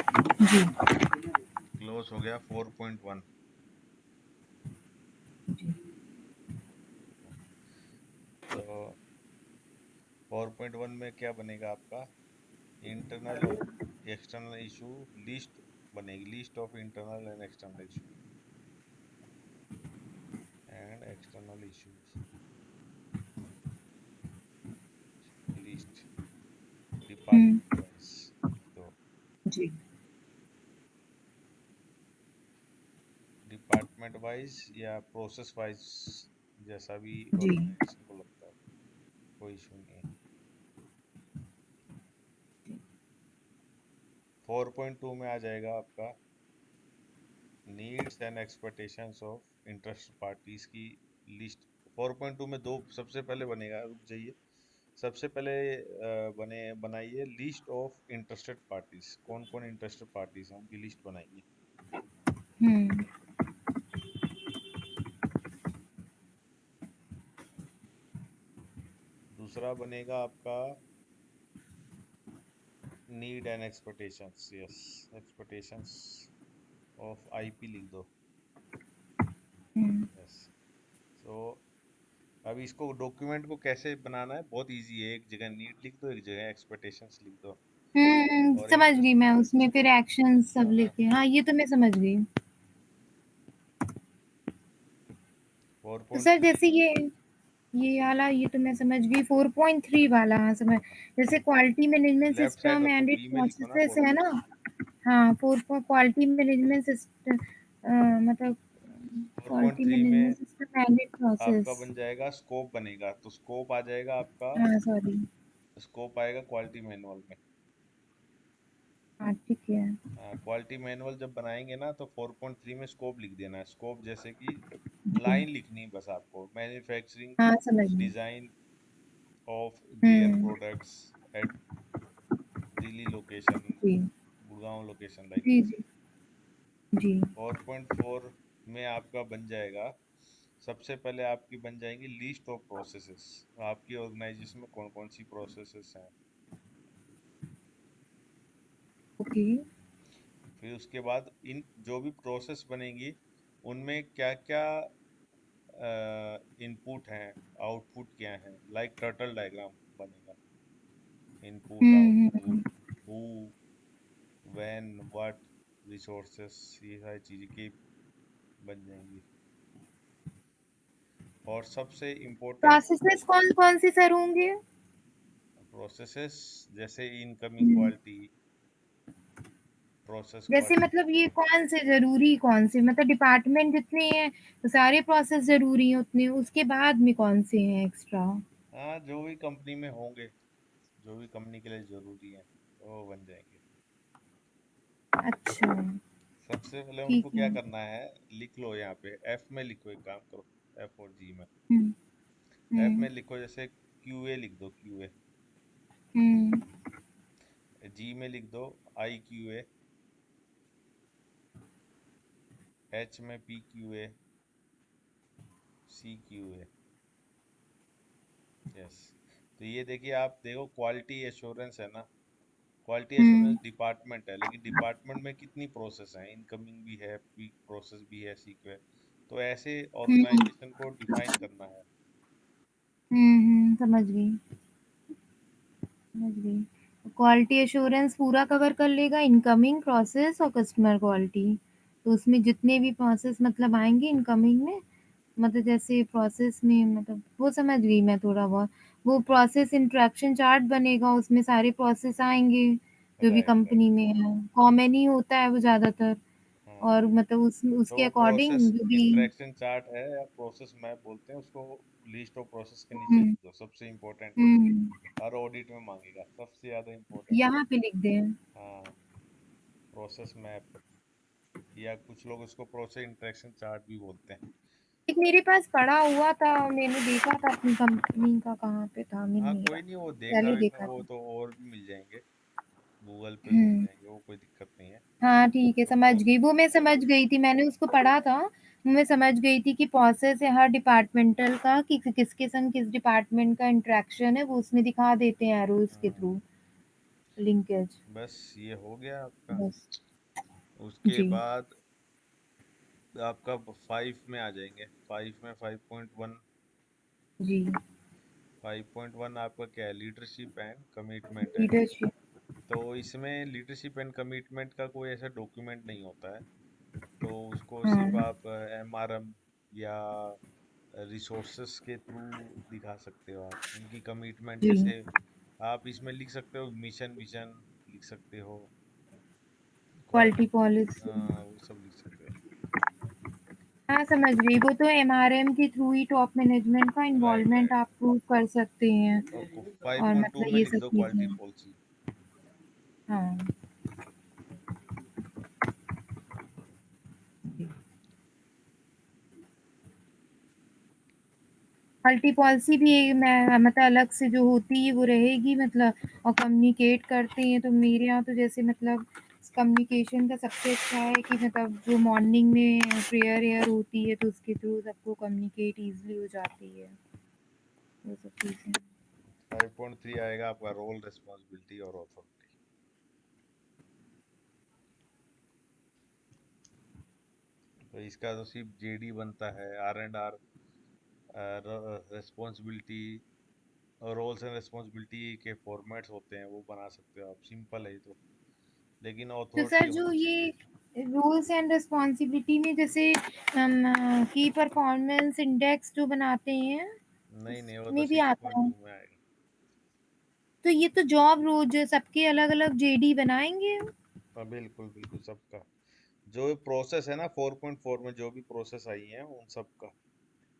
जी, close हो गया 4.1। जी, तो 4.1 में क्या बनेगा आपका? इंटरनल और एक्सटर्नल इशू लिस्ट बनेगी, list of internal and external issue and external issues list hmm, department wise लिख दो। जी, डिपार्टमेंट वाइज या प्रोसेस वाइज, जैसा भी जी, ऑर्गेनाइजेशन को लगता है, कोई इशू नहीं है। 4.2 में आ जाएगा आपका needs and expectations of interest parties की लिस्ट। 4.2 में दो सबसे पहले बनेगा, रुक जाइए। सबसे पहले बने बनाइए लिस्ट ऑफ इंटरेस्टेड पार्टीज, कौन कौन इंटरेस्टेड पार्टीज हैं उनकी लिस्ट बनाइए। हुँ, दूसरा बनेगा आपका need and expectations, yes, expectations of IP लिख दो। हुँ, यस। सो अब इसको डॉक्यूमेंट को कैसे बनाना है, बहुत इजी है। एक जगह नीड लिख दो, एक जगह एक्सपेक्टेशंस लिख दो। और समझ गई मैं उसमें फिर एक्शंस सब हाँ हाँ, लेके हाँ, ये तो मैं समझ गई। फोर तो पॉइंट सर थ्री जैसे ये वाला ये तो मैं समझ गई 4.3 वाला हाँ, समझ जैसे quality management left side system रखो, एंड इट्स बी में लिखो ना प्रोसेसेस फोर है पॉइंट ना? हाँ, 4 क्वालिटी मैनेजमेंट सिस्टम मतलब फोर पॉइंट क्वालिटी थ्री में मैनेजमेंट सिस्टम एंड इट्स आपका प्रोसेस। बन जाएगा स्कोप बनेगा, तो स्कोप आ जाएगा आपका, हाँ, सॉरी। स्कोप आएगा क्वालिटी मैनुअल में। हाँ, ठीक है। क्वालिटी मैनुअल जब बनाएंगे ना तो 4.3 में स्कोप लिख देना है। स्कोप जैसे कि जी। लाइन लिखनी है बस आपको, मैन्युफैक्चरिंग हाँ, समझ गई। डिजाइन ऑफ देयर हुँ, प्रोडक्ट्स एट दिल्ली लोकेशन, जी। गुड़गांव लोकेशन, लाइक जी, दिस। जी, जी। 4.4 में आपका बन जाएगा, सबसे पहले आपकी बन जाएंगी लिस्ट ऑफ प्रोसेसेस, आपकी ऑर्गेनाइजेशन में कौन कौन सी प्रोसेसेस हैं। ओके। फिर उसके बाद इन जो भी प्रोसेस बनेंगी उनमें क्या क्या इनपुट हैं, आउटपुट क्या है, लाइक टर्टल डायग्राम बनेगा। Input, hmm, hmm. Output, who, when, what, resources, ये सारी चीजें की बन जाएंगी। और सबसे इम्पोर्टेंट प्रोसेसेस कौन-कौन से सर होंगे? प्रोसेसेस जैसे इनकमिंग हुँ। क्वालिटी, प्रोसेस जैसे क्वालिटी। मतलब ये कौन से ज़रूरी कौन से मतलब डिपार्टमेंट जितने हैं, तो सारे प्रोसेस ज़रूरी हैं उतने, उसके बाद में कौन से हैं एक्स्ट्रा? हाँ, जो भी कंपनी में होंगे, जो भी कंपनी के लिए जरूरी है वो बन जाएंगे। अच्छा, सबसे पहले उनको ठीक क्या है। करना है, लिख लो यहाँ पे, एफ में लिखो, एक काम करो, एफ और जी में। हुँ, एफ हुँ, में लिखो जैसे क्यूए लिख दो, क्यूए। हुँ, जी में लिख दो आई क्यूए। एच में पी क्यूए, सी क्यूए। यस। तो ये देखिए, आप देखो क्वालिटी एश्योरेंस है ना, क्वालिटी हुँ, एश्योरेंस डिपार्टमेंट है, लेकिन डिपार्टमेंट में कितनी प्रोसेस है, इनकमिंग भी है, पीक प्रोसेस भी है, सीक्वेंस। तो ऐसे हुँ, ऑर्गेनाइजेशन को डिफाइन करना है। समझ गई, समझ गई। क्वालिटी एश्योरेंस पूरा कवर कर लेगा इनकमिंग प्रोसेस और कस्टमर क्वालिटी। तो उसमें जितने भी प्रोसेस मतलब आएँगे इनकमिंग में मतलब जैसे प्रोसेस में मतलब वो समझ गई मैं थोड़ा बहुत। वो प्रोसेस इंटरैक्शन चार्ट बनेगा, उसमें सारे प्रोसेस आएँगे, जो भी राइट राइट। कंपनी में है। कॉमन ही होता है वो ज़्यादातर हाँ, और मतलब उस तो उसके वो प्रोसेस अकॉर्डिंग जो भी इंटरेक्शन चार्ट है या प्रोसेस मैप बोलते हैं उसको, लिस्ट ऑफ प्रोसेस के नीचे हुँ, लिख दो, सबसे इम्पोर्टेंट है ये। हुँ, हर ऑडिट में मांगेगा, सबसे ज्यादा इम्पोर्टेंट है। यहाँ पे लिख दें। हाँ, प्रोसेस मैप, या कुछ लोग उसको प्रोसेस इंटरेक्शन चार्ट भी बोलते हैं। एक मेरे पास पड़ा हुआ था, मैंने देखा था अपनी कंपनी का कहाँ पे था, मिल हाँ, नहीं रहा। कोई नहीं, वो देखना पहले वेखना देखा वो था। तो और भी मिल जाएंगे, गूगल पे भी मिल हुँ। जाएंगे, वो कोई दिक्कत नहीं है। हाँ, ठीक है, तो समझ गई। वो मैं समझ गई थी, मैंने उसको पढ़ा था। मैं समझ गई थी कि प्रोसेस है हर डिपार्टमेंटल का कि किसके संग किस डिपार्टमेंट का इंटरेक्शन है, वो उसमें दिखा देते हैं एरोज़ के हाँ, थ्रू। लिंकेज। बस ये हो गया आपका। बस। उसके जी। बाद आपका 5 में आ जाएंगे। 5 में 5.1। जी। 5.1 आपका क्या है, लीडरशिप एंड कमिटमेंट है। लीडरशिप। तो इसमें लीडरशिप एंड कमिटमेंट का कोई ऐसा डॉक्यूमेंट नहीं होता है। तो उसको सिर्फ हाँ। आप एमआरएम या रिसोर्सेस के थ्रू दिखा सकते हो आप उनकी कमिटमेंट। जी। जैसे आप इसमें लिख सकते हो मिशन विजन, लिख सकते हो क्वालिटी रिक्वायरमेंट, पॉलिसी। वो सब लिख सकते हो। हाँ, समझ गई। वो तो एमआरएम के थ्रू ही टॉप मैनेजमेंट का राइट इन्वॉल्वमेंट राइट। आप प्रूव कर सकते हैं। और और 5.2 मतलब में ये लिख सब दो चीजें। Quality policy. हाँ। क्वालिटी पॉलिसी भी मैं मतलब अलग से जो होती है वो रहेगी मतलब, और कम्युनिकेट करते हैं तो मेरे यहाँ तो जैसे मतलब कम्युनिकेशन का सबसे अच्छा है कि मतलब जो मॉर्निंग में प्रेयर एयर होती है तो उसके थ्रू सबको कम्युनिकेट ईजिली हो जाती है, वो सब चीज़ें। 5.3 आएगा आपका रोल रिस्पॉन्सिबिलिटी और अथॉरिटी। तो इसका तो सिर्फ जेडी बनता है, R&R रिस्पॉन्सिबिलिटी और रोल्स एंड रिस्पॉन्सिबिलिटी के फॉर्मेट्स होते हैं, वो बना सकते हो आप। सिंपल है ये तो, लेकिन तो अथॉरिटी सर जो होनी ये चाहिए। रोल्स एंड रिस्पॉन्सिबिलिटी में जैसे हम की परफॉर्मेंस इंडेक्स जो बनाते हैं नहीं नहीं, वो तो उसमें भी सिक्स आता पॉइंट है। टू में आएगा। तो ये तो जॉब रोज सबके अलग अलग जेडी बनाएंगे। हाँ बिल्कुल बिल्कुल, सबका जो प्रोसेस है ना 4.4 में जो भी प्रोसेस आई है उन सब का,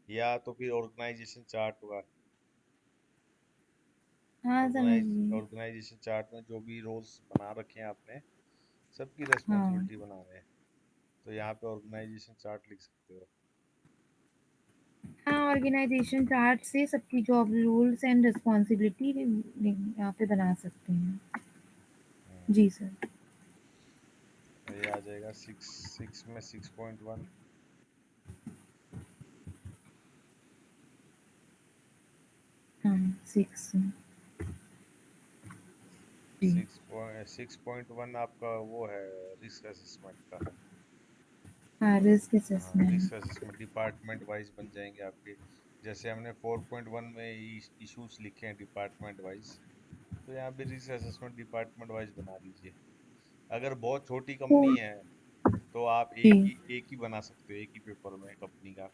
या तो फिर ऑर्गेनाइजेशन चार्ट हुआ। हाँ, समझ गई। ऑर्गेनाइजेशन चार्ट में जो भी रोल्स बना रखे हैं आपने, सबकी हाँ। रेस्पॉन्सिबिलिटी बना रहे हैं। तो यहाँ पे ऑर्गेनाइजेशन चार्ट लिख सकते हो। हाँ, ऑर्गेनाइजेशन चार्ट से सबकी जॉब रोल्स एंड रिस्पॉन्सिबिलिटी यहाँ पे बना सकते हैं। हम्म, जी सर। ये आ जाएगा 6। 6 में 6.1। हाँ, 6। जी। 6.1 आपका वो है रिस्क असेसमेंट का। हाँ, रिस्क हाँ, assessment. Risk assessment department wise बन जाएंगे आपके। जैसे हमने 4.1 में इश्यूज लिखे हैं डिपार्टमेंट वाइज, तो यहाँ पे रिस्क असेसमेंट डिपार्टमेंट वाइज बना दीजिए। अगर बहुत छोटी तो कंपनी है तो आप जी। एक ही बना सकते हो, एक ही पेपर में कंपनी का।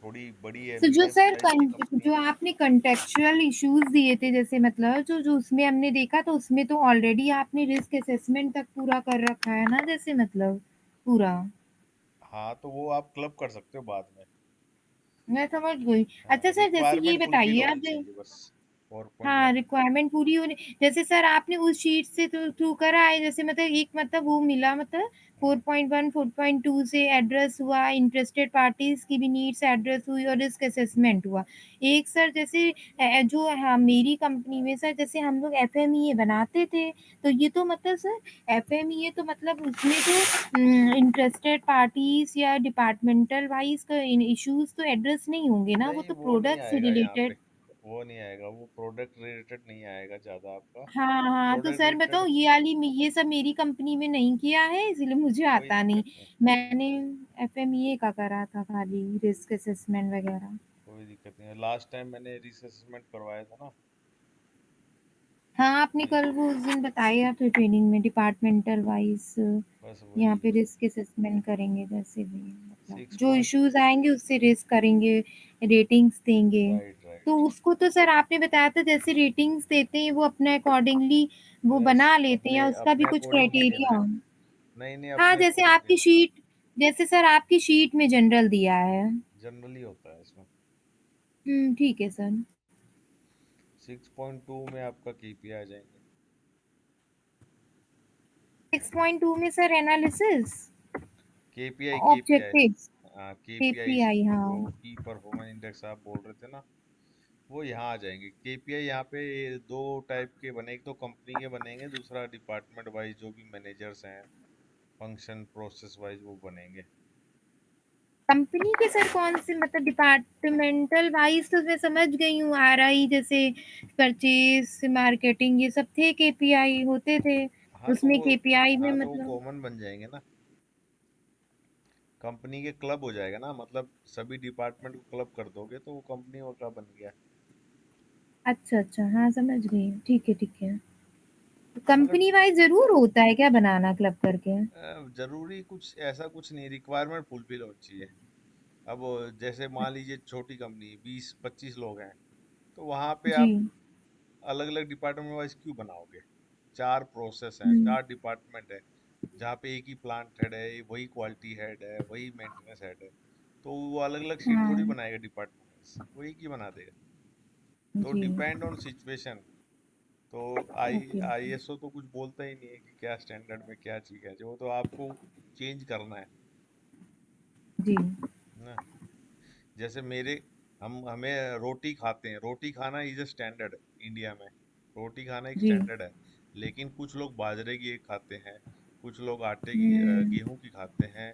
थोड़ी बड़ी है, तो जो मीडियम सर साइज की कंपनी जो है। आपने कंटेक्चुअल इश्यूज दिए थे जैसे मतलब जो जो उसमें हमने देखा तो उसमें तो ऑलरेडी आपने रिस्क असेसमेंट तक पूरा कर रखा है ना जैसे मतलब पूरा। हाँ, तो वो आप क्लब कर सकते हो बाद में। मैं समझ गई। अच्छा हाँ, सर जैसे ये रिक्वायरमेंट फुलफिल बताइए होनी अब। चाहिए बस। हाँ, 4.1। रिक्वायरमेंट पूरी होने। जैसे सर आपने उस शीट से थ्रू करा है जैसे मतलब एक मतलब वो मिला मतलब 4.1 4.2 से एड्रेस हुआ, इंटरेस्टेड पार्टीज की भी नीड्स एड्रेस हुई और रिस्क असेसमेंट हुआ। एक सर जैसे जो हाँ, मेरी कंपनी में सर जैसे हम लोग एफएमईए बनाते थे तो ये तो मतलब सर एफएमईए तो मतलब उसमें तो इंटरेस्टेड पार्टीज या डिपार्टमेंटल वाइज का इश्यूज तो एड्रेस नहीं होंगे ना, वो नहीं, तो वो नहीं प्रोडक्ट से आएगा यहाँ पे। रिलेटेड। वो नहीं आएगा, वो प्रोडक्ट रिलेटेड नहीं आएगा ज्यादा आपका। हाँ, हाँ, तो प्रोडक्ट सर रिलेटेड बताओ ये सब मेरी कंपनी में नहीं किया है इसलिए मुझे कोई आता नहीं। दिक्कत नहीं, कोई मैंने दिक्कत नहीं। एफएमईए का करा था खाली रिस्क असेसमेंट वगैरह। कोई दिक्कत नहीं है, लास्ट टाइम मैंने रिस्क असेसमेंट करवाया था ना। हाँ, आपने ये कल वो उस दिन बताया था ट्रेनिंग में डिपार्टमेंटल वाइज़ बस यहाँ वही पे वही। रिस्क असेसमेंट करेंगे जैसे भी मतलब सिक्स जो पॉइंट इश्यूज़ आएँगे उससे रेज़ करेंगे, रेटिंग्स देंगे। राइट तो राइट। उसको तो सर आपने बताया था जैसे रेटिंग्स देते हैं वो अपने अकॉर्डिंगली वो यस, बना लेते हैं अपने या उसका भी अपने कुछ अकॉर्डिंग नहीं देना क्राइटेरिया? है। नहीं नहीं, हाँ, अपने जैसे अकॉर्डिंग आपकी देना है। शीट जैसे सर आपकी शीट में जनरल दिया है। जनरली होता है इसमें। ठीक है सर। 6.2 में आपका केपीआई आ जाएंगे। 6.2 में sir analysis KPI KPI. Objectives हाँ, केपीआई केपीआई जो हाँ। की परफॉर्मेंस इंडेक्स आप बोल रहे थे ना, वो यहाँ आ जाएंगे। केपीआई यहाँ पे दो टाइप के बने, एक तो कंपनी के बनेंगे, दूसरा डिपार्टमेंट वाइज जो भी मैनेजर्स हैं, फंक्शन प्रोसेस वाइज वो बनेंगे। कंपनी के सर कौन से मतलब डिपार्टमेंटल वाइज़ तो मैं समझ गई हूँ, आरआई जैसे परचेज़, मार्केटिंग ये सब थे केपीआई होते थे। उसमें केपीआई में हाँ तो वो मतलब कॉमन बन जाएंगे ना, कंपनी के क्लब हो जाएगा ना, मतलब सभी डिपार्टमेंट को क्लब कर दोगे तो वो कंपनी का बन गया। अच्छा, अच्छा, हाँ समझ गई। ठीक है। तो मगर कंपनी वाइज़ ज़रूर होता है क्या बनाना क्लब करके? जरूरी कुछ ऐसा कुछ नहीं, रिक्वायरमेंट फुलफिल होनी चाहिए। अब जैसे मान लीजिए छोटी कंपनी 20-25 लोग हैं, तो वहां पे जी। आप अलग अलग डिपार्टमेंट वाइज क्यों बनाओगे? चार प्रोसेस हैं, हुँ, चार डिपार्टमेंट है, जहाँ पे एक ही प्लांट हेड है, वही क्वालिटी हेड है, वही मेंटेनेंस हेड है, तो वो अलग अलग शीट थोड़ी हाँ, बनाएगा डिपार्टमेंट वाइज, वो एक ही बना देगा। तो जी, डिपेंड ऑन सिचुएशन। तो आई ओके, ओके। आईएसओ तो कुछ बोलता ही नहीं है कि क्या स्टैंडर्ड में क्या चीज है, जो तो आपको चेंज करना है जी, ना। जैसे मेरे हम हमें रोटी खाते हैं, रोटी खाना इज अ स्टैंडर्ड इंडिया में, रोटी खाना एक जी। स्टैंडर्ड है। लेकिन कुछ लोग बाजरे की खाते हैं, कुछ लोग आटे की हुँ, गेहूं की खाते हैं,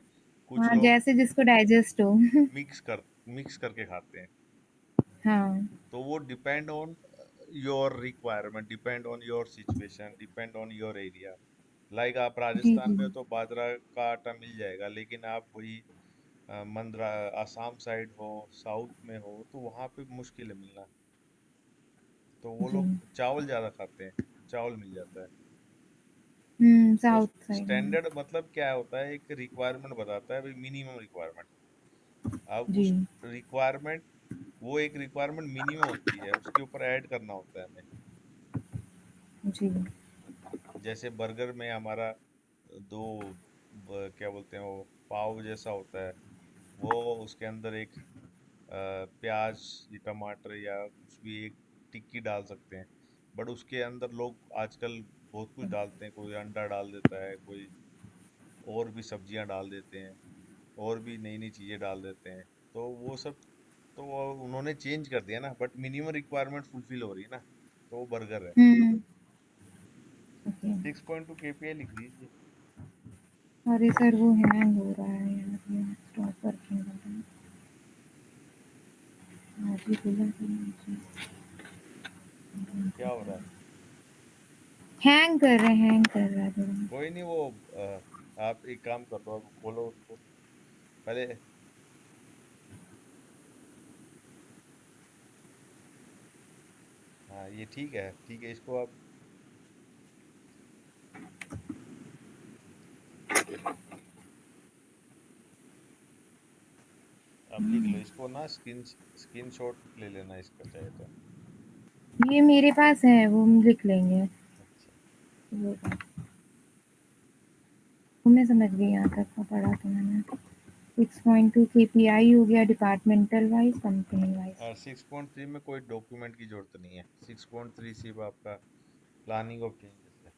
कुछ हाँ, लोग जैसे जिसको डाइजेस्ट हो। मिक्स कर मिक्स करके खाते हैं। हाँ, तो वो depend on your requirement, depend on your situation, depend on your area. Like आप जी, राजस्थान जी। में हो तो बाजरा का आटा मिल जाएगा, लेकिन आप वही मंद्रा आसाम साइड हो, साउथ में हो, तो वहाँ पे मुश्किल है मिलना। तो वो जी। लोग चावल ज़्यादा खाते हैं, चावल मिल जाता है। तो साउथ साइड में। स्टैंडर्ड मतलब क्या होता है, एक रिक्वायरमेंट बताता है भाई, मिनिमम रिक्वायरमेंट। अब जी, उस रिक्वायरमेंट, वो एक रिक्वायरमेंट मिनिमम होती है, उसके ऊपर ऐड करना होता है हमें। जी, जैसे बर्गर में हमारा दो क्या बोलते हैं, वो पाव जैसा होता है, वो उसके अंदर एक प्याज या टमाटर या कुछ भी एक टिक्की डाल सकते हैं। बट उसके अंदर लोग आजकल बहुत कुछ डालते हैं, कोई अंडा डाल देता है, कोई और भी सब्जियां डाल देते हैं, और भी नई नई चीजें डाल देते हैं। तो वो सब तो वो उन्होंने चेंज कर दिया ना, बट मिनिमम रिक्वायरमेंट फुलफिल हो रही है ना, तो वो बर्गर है। हुँ, ओके। 6.2 केपीआई लिख दीजिए। अरे सर वो हैंग हो रहा है यार, ये स्टॉप वर्किंग हो रहा है। आज ही खुला था मुझे। क्या हो रहा है? हैंग कर रहा है थोड़ा। कोई नहीं, वो आप एक काम कर लो, अब खोलो उसको पहले। हाँ ये ठीक है, ठीक है, इसको आप अब लिख लो इसको ना, स्क्रीन शॉट ले लेना इसका चाहे तो। ये मेरे पास है, वो हम लिख लेंगे। अच्छा। वो वो मैं समझ गई, यहाँ तक का पढ़ा था मैंने। 6.2 केपीआई हो गया डिपार्टमेंटल वाइज़, कंपनी वाइज़। और 6.3 में कोई डॉक्यूमेंट की जरूरत नहीं है, 6.3 सिर्फ आपका प्लानिंग ऑफ चेंजेस है।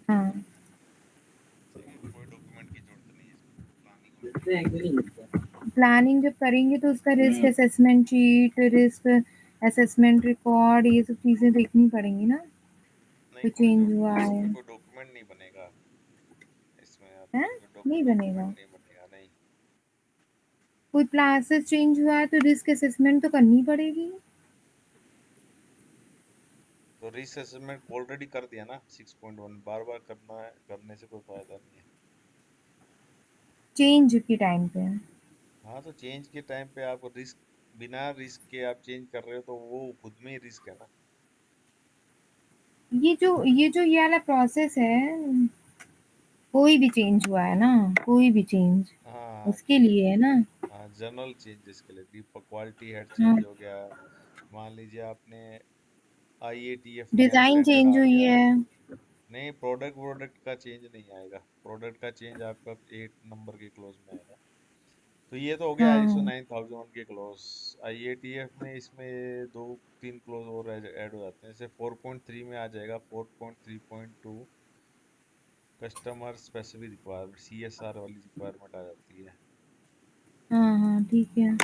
हाँ, ठीक है, कोई डॉक्यूमेंट की जरूरत नहीं है इसमें, प्लानिंग ऑफ चेंजेस है। प्लानिंग जब करेंगे तो उसका risk assessment sheet, risk assessment record ये सब चीज़ें देखनी पड़ेंगी ना, नहीं, कोई कोई चेंज हुआ है। इसमें कोई डॉक्यूमेंट नहीं बनेगा, इसमें हैं? आपका कोई नहीं डॉक्यूमेंट बनेगा। नहीं बनेगा, नहीं। कोई प्रोसेस चेंज हुआ है तो रिस्क असेसमेंट तो करनी पड़ेगी। तो रिस्क असेसमेंट ऑलरेडी कर दिया ना 6.1, बार बार करना है, करने से कोई फायदा नहीं है। चेंज के टाइम पे। हाँ तो चेंज के टाइम पे आप रिस्क, बिना रिस्क के आप चेंज कर रहे हो तो वो खुद में ही रिस्क है ना। ये वाला प्रोसेस है, कोई भी चेंज हुआ है ना, कोई भी चेंज हाँ उसके लिए है ना। हाँ, जनरल चेंजेस के लिए, दीपक क्वालिटी हेड हाँ, चेंज हो गया, मान लीजिए आपने आईएटीएफ नया डिज़ाइन स्टैंडर्ड चेंज आ हुई गया। है। नहीं, प्रोडक्ट प्रोडक्ट का चेंज नहीं आएगा, प्रोडक्ट का चेंज आपका 8 नंबर के क्लोज में आएगा। तो ये तो हो गया हाँ, आईएसओ हाँ। 9001 के क्लोज। आईएटीएफ में इसमें दो तीन क्लोज और ऐड हो जाते हैं, जैसे 4.3 में आ जाएगा 4.3.2, कस्टमर स्पेसिफिक रिक्वायरमेंट, सीएसआर वाली रिक्वायरमेंट आ जाती है। हाँ, हाँ, ठीक है।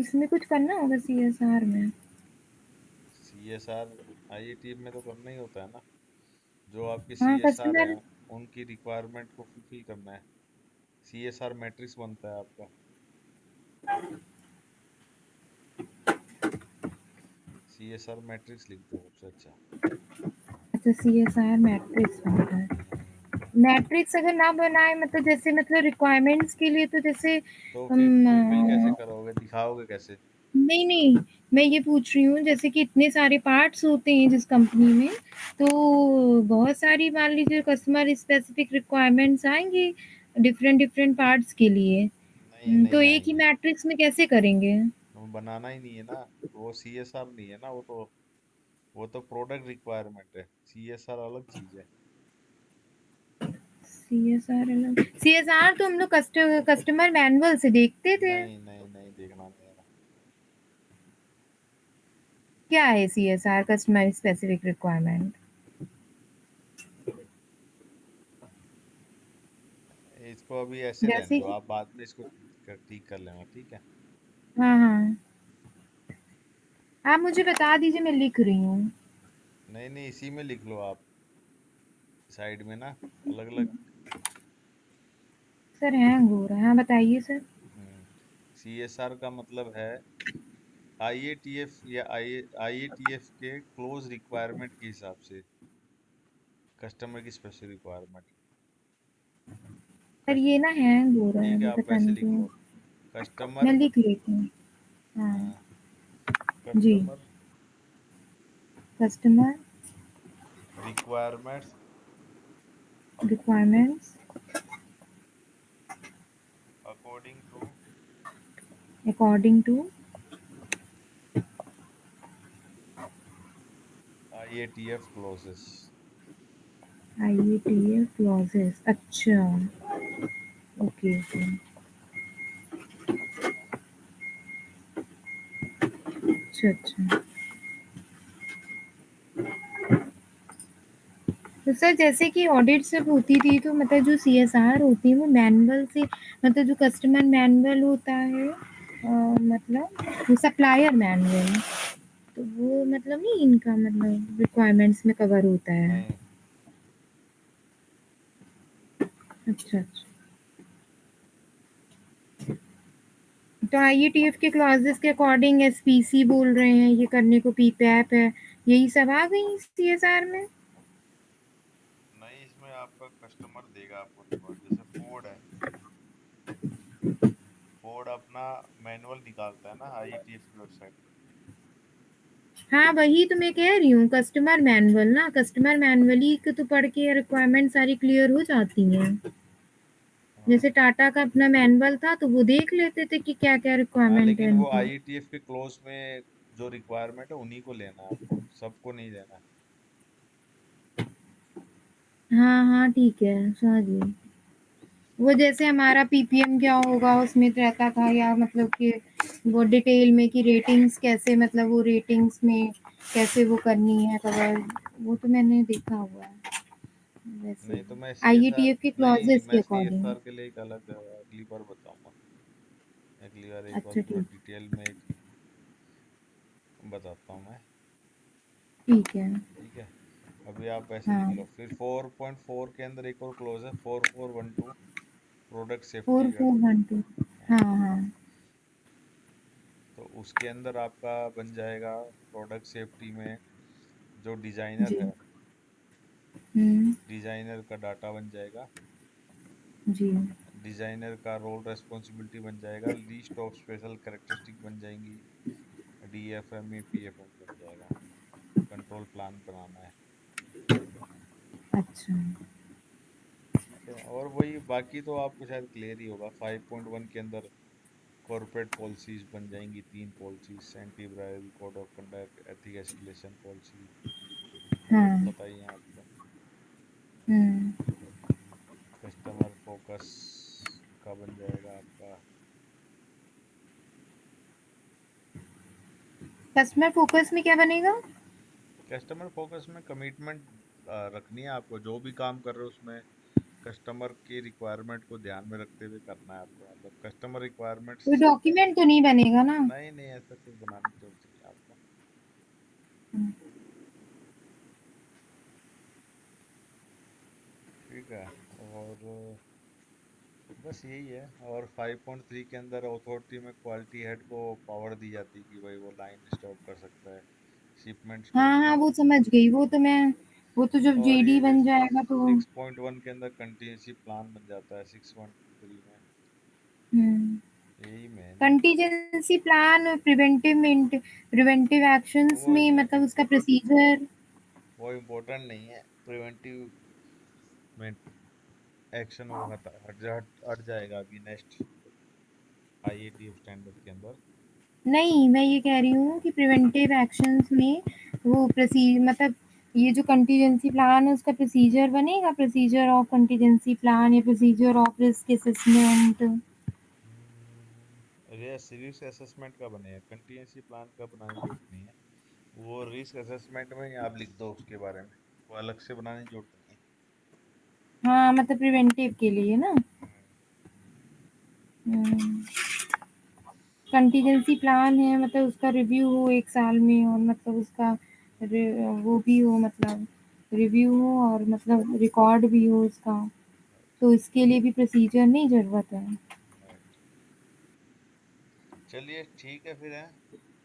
इसमें कुछ करना होगा CSR में? CSR IATF में तो करना ही होता है ना, जो आपके हाँ, CSR कस्टमर। है उनकी रिक्वायरमेंट को फुलफिल करना है। CSR मैट्रिक्स बनता है आपका। CSR मैट्रिक्स लिख दो सबसे अच्छा। अच्छा, CSR मैट्रिक्स बनता है। हम्म, मैट्रिक्स अगर ना बनाए, मतलब जैसे मतलब रिक्वायरमेंट्स के लिए, तो जैसे तो फिर फुलफिल कैसे हम करोगे, दिखाओगे कैसे? नहीं, नहीं, मैं ये पूछ रही हूँ जैसे कि इतने सारे पार्ट्स होते हैं जिस कंपनी में, तो बहुत सारी मान लीजिए कस्टमर स्पेसिफिक रिक्वायरमेंट्स आएँगी डिफरेंट डिफरेंट पार्ट्स के लिए। नहीं तो नहीं एक ही आएंगी, मैट्रिक्स में कैसे करेंगे? वो बनाना ही नहीं है ना। वो CSR नहीं है ना, वो तो प्रोडक्ट रिक्वायरमेंट है। CSR अलग चीज है। CSR अलग, CSR तो हम लोग कस्टमर मैनुअल से देखते थे। नहीं नहीं नहीं, देखना नहीं है। क्या है CSR, कस्टमर स्पेसिफिक रिक्वायरमेंट? इसको अभी ऐसे रहने जैसे दो, कि आप बाद में इसको ठीक कर लेना, ठीक है। हाँ, हाँ। आप मुझे बता दीजिए, मैं लिख रही हूँ। नहीं नहीं, इसी में लिख लो आप, साइड में ना, अलग अलग। सर हैंग हो रहा है। हाँ, बताइए सर। CSR का मतलब है IATF या IATF के क्लोज रिक्वायरमेंट के हिसाब से, कस्टमर की स्पेशल रिक्वायरमेंट। सर कस्ट ये ना हैंग हो रहा है ठीक है, अभी, आप पता वैसे नहीं लिख क्यों। लो। मैं कस्टमर, लिख लेती हूँ। हाँ। जी। Customer customer requirements requirements according to according to IATF clauses. IATF clauses. अच्छा। Okay, okay. अच्छा, अच्छा। तो सर जैसे कि ऑडिट जब होती थी, तो मतलब जो CSR होती है वो मैनुअल से, मतलब जो कस्टमर मैनुअल होता है, मतलब वो सप्लायर मैनुअल, तो वो मतलब नहीं इनका मतलब रिक्वायरमेंट्स में कवर होता है? नहीं अच्छा, अच्छा। तो IETF के क्लॉजेस के अकॉर्डिंग SPC बोल रहे हैं ये करने को, PPAP है, यही सब आ गई CSR में? नहीं, इसमें आपका कस्टमर देगा आपको रिकॉर्ड, जैसे फोर्ड है। फोर्ड अपना मैनुअल निकालता है ना IATF की वेबसाइट पे। हाँ, वही तो मैं कह रही हूँ, कस्टमर मैनुअल ना, कस्टमर मैनुअली को तो पढ़ के रिक्वायरमेंट सारी क्लियर हो जाती हैं। हाँ जैसे टाटा का अपना मैनुअल था, तो वो देख लेते थे कि क्या-क्या हाँ, रिक्वायरमेंट है लेकिन वो इनकी। IATF के क्लोज में जो रिक्वायरमेंट है उन्हीं को लेना है आपको, सबको नहीं लेना है। हाँ, हाँ, ठीक है, समझ गई। वो जैसे हमारा PPM क्या होगा उसमें रहता था, या मतलब कि वो डिटेल में कि रेटिंग्स कैसे, मतलब वो रेटिंग्स में कैसे वो करनी है कवर, वो तो मैंने देखा हुआ है। वैसे नहीं ही तो मैं CSR, IETF के नहीं क्लॉजेस के मैं अकॉर्डिंग। CSR के लिए एक अलग अगली बार बताऊंगा। अगली बार एक बार अच्छा, पूरा ठीक। डिटेल में एक बताता हूँ मैं। ठीक है। ठीक है, अभी आप वैसे लिख हाँ। लो। फिर 4.4 के अंदर एक और क्लोज है, 4412, प्रोडक्ट सेफ्टी का। 4412। हाँ, हाँ, हाँ। तो उसके अंदर आपका बन जाएगा प्रोडक्ट सेफ्टी में, जो डिजाइनर जी। है, हुँ। डिजाइनर का डाटा बन जाएगा। जी। डिजाइनर का रोल रेस्पॉन्सिबिलिटी बन जाएगा, लिस्ट ऑफ स्पेशल कैरेक्टरिस्टिक बन जाएंगी, DFME PFM बन जाएगा, कंट्रोल प्लान बनाना है। अच्छा। ठीक है, और वही बाकी तो आपको शायद क्लियर ही होगा। 5.1 के अंदर कॉर्पोरेट पॉलिसीज बन जाएंगी, तीन policies, anti bribery code of conduct, ethic escalation policy, वो तो हाँ। पता ही है आपको। हुँ। कस्टमर फोकस का बन जाएगा आपका। कस्टमर फ़ोकस में क्या बनेगा? कस्टमर फोकस में कमिटमेंट रखनी है आपको, जो भी काम कर रहे हो उसमें कस्टमर की रिक्वायरमेंट को ध्यान में रखते हुए करना है आपको, मतलब कस्टमर कोई रिक्वायरमेंट्स। डॉक्यूमेंट तो नहीं बनेगा ना? नहीं नहीं, ऐसा कुछ बनाने की जरूरत नहीं है आपको। ठीक है। और बस यही है। और 5.3 के अंदर अथॉरिटी में क्वालिटी हेड को पावर दी जाती है कि भाई वो लाइन स्टॉप कर सकता है, शिपमेंट स्टॉप हाँ, कर हाँ, वो सकता समझ गई, वो तो मैं, वो तो जब है। और जेडी ये बन जाएगा तो। 6.1 के अंदर कंटीन्यूसी प्लान बन जाता है 6.3 में। हुँ। यही मेन है। कंटीजेंसी प्लान प्रिवेंटिव एक्शंस वो में मतलब उसका प्रोसीजर। वो इम्पोर्टेंट नहीं है। प्रिवेंटिव में एक्शन वो हट जाएगा अभी नेक्स्ट आईएटीएफ स्टैंडर्ड के अंदर। नहीं, मैं ये कह रही हूँ कि प्रिवेंटिव एक्शंस में वो मतलब ये जो कंटीजेंसी प्लान है उसका प्रोसीजर बनेगा, प्रोसीजर ऑफ कंटीजेंसी प्लान या procedure of risk assessment. Risk assessment का बनेगा, कंटीन्यूसी प्लान का बनाने की जरूरत नहीं है। वो रिस्क असेसमेंट में ही आप लिख दो उसके बारे में, वो अलग से बनाने की जरूरत नहीं हाँ, मतलब प्रिवेंटिव के लिए ना। है। हुँ। कंटीजेंसी प्लान है मतलब उसका रिव्यू हो 1 साल में, और मतलब उसका वो भी हो, मतलब रिव्यू हो और मतलब रिकॉर्ड भी हो उसका। राइट। तो इसके लिए भी प्रोसीजर नहीं ज़रूरत है। राइट। चलिए ठीक है फिर है।